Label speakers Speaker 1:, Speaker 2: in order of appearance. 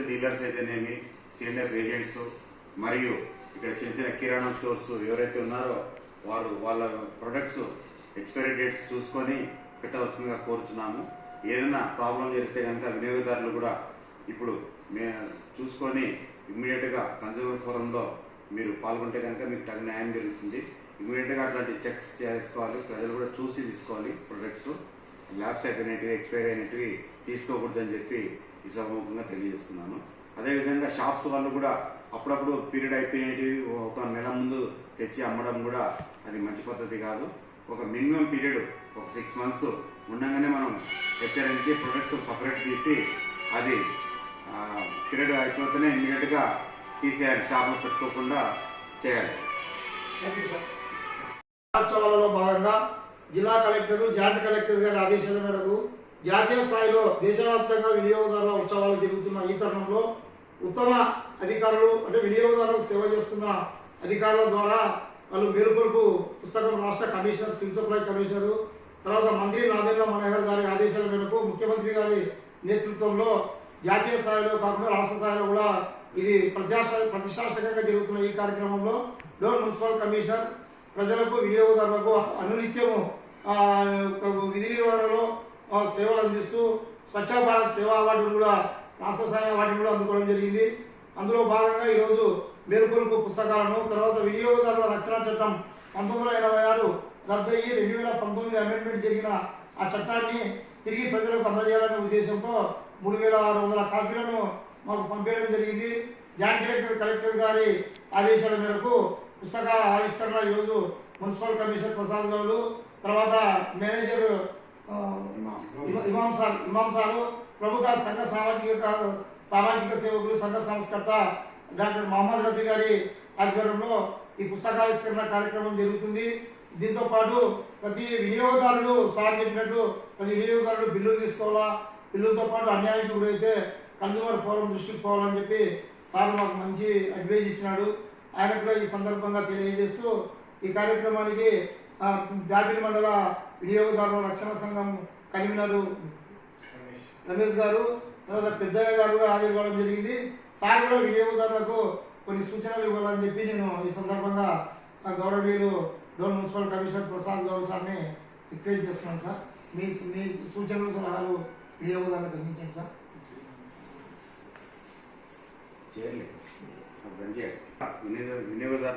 Speaker 1: Dealers అయితేనేమి, CMF agents మరియు ఇక్కడ చిన్న చిన్న కిరాణా స్టోర్స్ ఎవరైతే ఉన్నారో వారు వాళ్ళ ప్రొడక్ట్స్ ఎక్స్పైరీ డేట్స్ చూసుకొని పెట్టవలసిందిగా కోరుచున్నాము. ఏదైనా ప్రాబ్లం జరిగితే కనుక వినియోగదారులు కూడా ఇప్పుడు చూసుకొని ఇమ్మీడియట్గా కన్జ్యూమర్ ఫోరంలో మీరు పాల్గొంటే కనుక మీకు తగిన న్యాయం జరుగుతుంది. ఇమ్మీడియట్గా అట్లాంటి చెక్స్ చేసుకోవాలి, ప్రజలు కూడా చూసి తీసుకోవాలి. ప్రొడక్ట్స్ ల్యాబ్స్ అయిపోయినవి, ఎక్స్పైరీ అయినవి తీసుకోకూడదని చెప్పి ఈ సభముఖంగా తెలియజేస్తున్నాను. అదేవిధంగా షాప్స్ వాళ్ళు కూడా అప్పుడప్పుడు పీరియడ్ అయిపోయినవి ఒక నెల ముందు తెచ్చి అమ్మడం కూడా అది మంచి పద్ధతి కాదు. ఒక మినిమం పీరియడ్ ఒక 6 months ఉండగానే మనం హెచ్చరించి ప్రొడక్ట్స్ సపరేట్ తీసి అది పీరియడ్ అయిపోతేనే ఇమ్మీడియట్గా తీసేయాలి, షాప్లో పెట్టుకోకుండా చేయాలి.
Speaker 2: ఉత్సవాలలో భాగంగా జిల్లా కలెక్టర్, జాయింట్ కలెక్టర్ గారి ఆదేశాల మేరకు జాతీయ స్థాయిలో దేశవ్యాప్తంగా వినియోగదారుల ఉత్సవాలు జరుగుతున్న ఈ తరుణంలో ఉత్తమ అధికారులు అంటే వినియోగదారులకు సేవ చేస్తున్న అధికారుల ద్వారా వాళ్ళు మేలుకొలుపు పుస్తకం రాష్ట్ర కమిషనర్, సివిల్ సప్లై కమిషనర్, తర్వాత మంత్రి నాదేంద్ర మనోహర్ గారి ఆదేశాల మేరకు ముఖ్యమంత్రి గారి నేతృత్వంలో జాతీయ స్థాయిలో కాకుండా రాష్ట్ర స్థాయిలో కూడా ఇది ప్రతిష్టాత్మకంగా జరుగుతున్న ఈ కార్యక్రమంలో డోన్ మున్సిపల్ కమిషనర్ ప్రజలకు, వినియోగదారులకు అనునిత్యము విధి నిర్వహణలో సేవలు అందిస్తూ స్వచ్ఛ భారత్ సేవా అవార్డును కూడా రాష్ట్ర స్థాయి అవార్డును కూడా అందుకోవడం జరిగింది. అందులో భాగంగా ఈరోజు మేలుకొలుపు పుస్తకాలను, తర్వాత వినియోగదారుల రక్షణ చట్టం 1986 రద్దయ్యి 2019 అమెండ్మెంట్ జరిగిన ఆ చట్టాన్ని తిరిగి ప్రజలకు అందజేయాలనే ఉద్దేశంతో 3600 కాపీలను మాకు పంపించడం జరిగింది. జాయింట్ కలెక్టర్ గారి ఆదేశాల మేరకు పుస్తక ఆవిష్కరణ ఈరోజు మున్సిపల్ కమిషనర్ ప్రసాద్ గౌడ్, తర్వాత మేనేజర్ ఇమాం సారు, ప్రముఖ సంఘ సామాజిక సేవకులు, సంఘ సంస్కర్త డాక్టర్ మహమ్మద్ రఫీ గారి ఆధ్వర్యంలో ఈ పుస్తకావిష్కరణ కార్యక్రమం జరుగుతుంది. దీంతో పాటు ప్రతి వినియోగదారుడు సార్ చెప్పినట్టు ప్రతి వినియోగదారుడు బిల్లులు తీసుకోవాలా, బిల్లులతో పాటు అన్యాయానికి గురైతే కన్జ్యూమర్ ఫోరం దృష్టికి పోవాలని చెప్పి సార్ మాకు మంచి అడ్వైజ్ ఇచ్చినాడు. ఆయన కూడా ఈ సందర్భంగా తెలియజేస్తూ ఈ కార్యక్రమానికి బ్యాపిల్ మండల వినియోగదారుల రక్షణ సంఘం కన్వీనర్ రమేష్ గారు, తర్వాత పెద్దయ్య గారు కూడా హాజరు కావడం జరిగింది. సార్ కూడా వినియోగదారులకు కొన్ని సూచనలు ఇవ్వాలని చెప్పి నేను ఈ సందర్భంగా గౌరవనీయులు డోన్ మున్సిపల్ కమిషనర్ ప్రసాద్ గౌడ్ సార్ని రిక్వెస్ట్ చేస్తున్నాను. సార్ మీ సూచనలు, సలహాలు వినియోగదారులకు అందించండి సార్.
Speaker 1: వినియోగదారు